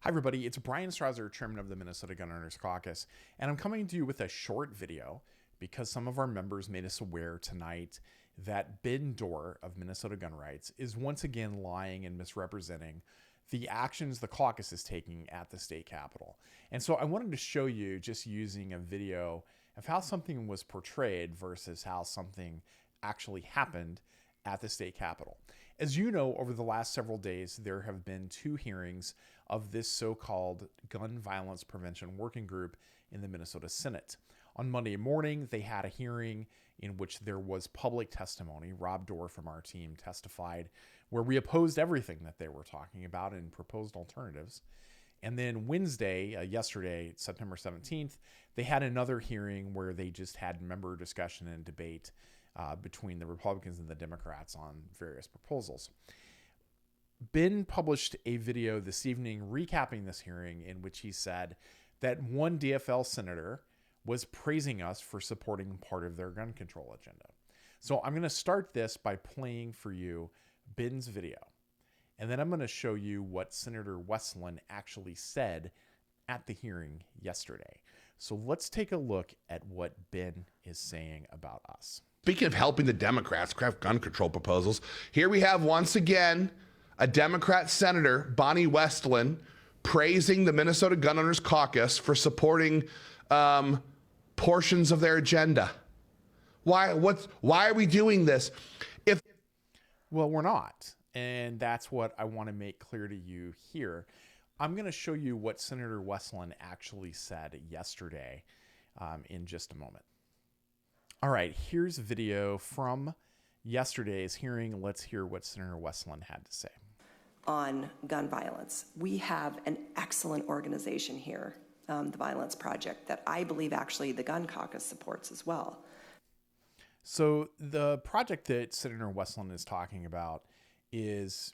Hi everybody, it's Bryan Strawser, Chairman of the Minnesota Gun Owners Caucus, and I'm coming to you with a short video because some of our members made us aware tonight that Ben Dorr of Minnesota Gun Rights is once again lying and misrepresenting the actions the caucus is taking at the state capitol. And so I wanted to show you, just using a video, of how something was portrayed versus how something actually happened at the state capitol. As you know, over the last several days, there have been two hearings of this so-called gun violence prevention working group in the Minnesota Senate. On Monday morning, they had a hearing in which there was public testimony. Rob Dorr from our team testified, where we opposed everything that they were talking about and proposed alternatives. And then Wednesday, yesterday, September 17th, they had another hearing where they just had member discussion and debate between the Republicans and the Democrats on various proposals. Ben published a video this evening recapping this hearing in which he said that one DFL senator was praising us for supporting part of their gun control agenda. So I'm going to start this by playing for you Ben's video, and then I'm going to show you what Senator Westlin actually said at the hearing yesterday. So let's take a look at what Ben is saying about us. Speaking of helping the Democrats craft gun control proposals, here we have once again a Democrat Senator, Bonnie Westlin, praising the Minnesota Gun Owners Caucus for supporting portions of their agenda. Why are we doing this? Well, we're not. And that's what I want to make clear to you here. I'm going to show you what Senator Westlin actually said yesterday in just a moment. All right, here's a video from yesterday's hearing. Let's hear what Senator Westlin had to say. On gun violence, we have an excellent organization here, the Violence Project, that I believe actually the Gun Caucus supports as well. So the project that Senator Westlin is talking about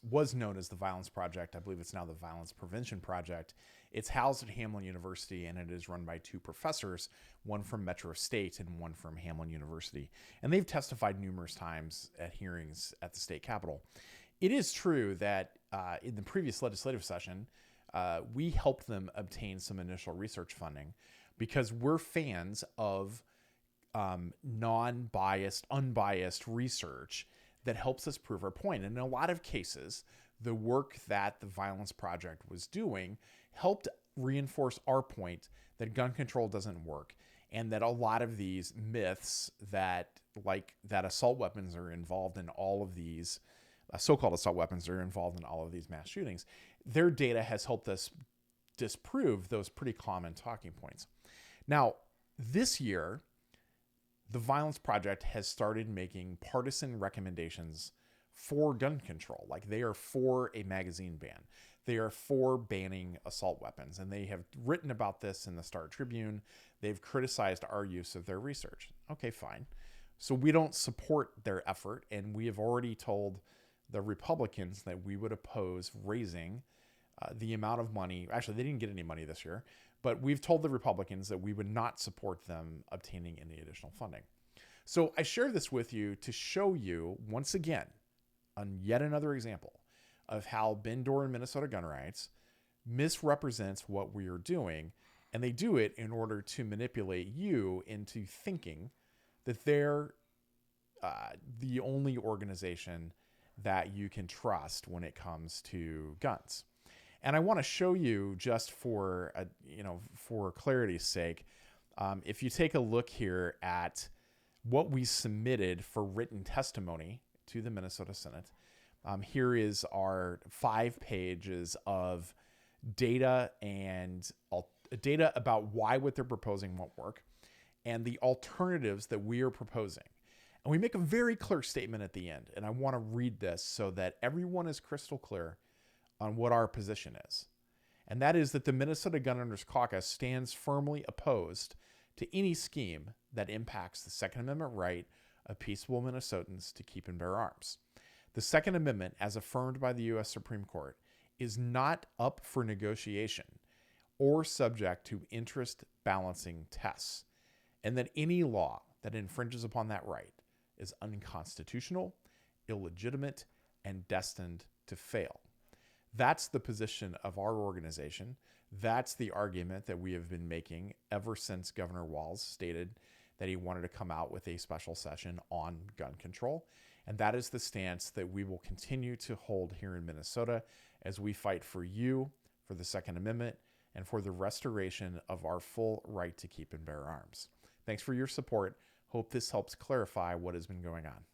was known as the Violence Project. I believe it's now the Violence Prevention Project. It's housed at Hamline University, and it is run by two professors, one from Metro State and one from Hamline University. And they've testified numerous times at hearings at the state capitol. It is true that in the previous legislative session, we helped them obtain some initial research funding because we're fans of non-biased, unbiased research that helps us prove our point. And in a lot of cases, the work that the Violence Project was doing helped reinforce our point that gun control doesn't work, and that a lot of these myths that assault weapons are involved in all of these, so-called assault weapons are involved in all of these mass shootings. Their data has helped us disprove those pretty common talking points. Now, this year, the Violence Project has started making partisan recommendations for gun control. Like, they are for a magazine ban. They are for banning assault weapons. And they have written about this in the Star Tribune. They've criticized our use of their research. Okay, fine. So we don't support their effort. And we have already told the Republicans that we would oppose raising the amount of money. Actually, they didn't get any money this year. But we've told the Republicans that we would not support them obtaining any additional funding. So I share this with you to show you, once again, on yet another example of how Ben Dorr and Minnesota Gun Rights misrepresents what we are doing. And they do it in order to manipulate you into thinking that they're the only organization that you can trust when it comes to guns. And I want to show you, just for clarity's sake, if you take a look here at what we submitted for written testimony to the Minnesota Senate, here is our 5 pages of data and data about why what they're proposing won't work and the alternatives that we are proposing. And we make a very clear statement at the end. And I want to read this so that everyone is crystal clear on what our position is. And that is that the Minnesota Gun Owners Caucus stands firmly opposed to any scheme that impacts the Second Amendment right of peaceable Minnesotans to keep and bear arms. The Second Amendment, as affirmed by the U.S. Supreme Court, is not up for negotiation or subject to interest balancing tests, and that any law that infringes upon that right is unconstitutional, illegitimate, and destined to fail. That's the position of our organization. That's the argument that we have been making ever since Governor Walz stated that he wanted to come out with a special session on gun control. And that is the stance that we will continue to hold here in Minnesota as we fight for you, for the Second Amendment, and for the restoration of our full right to keep and bear arms. Thanks for your support. Hope this helps clarify what has been going on.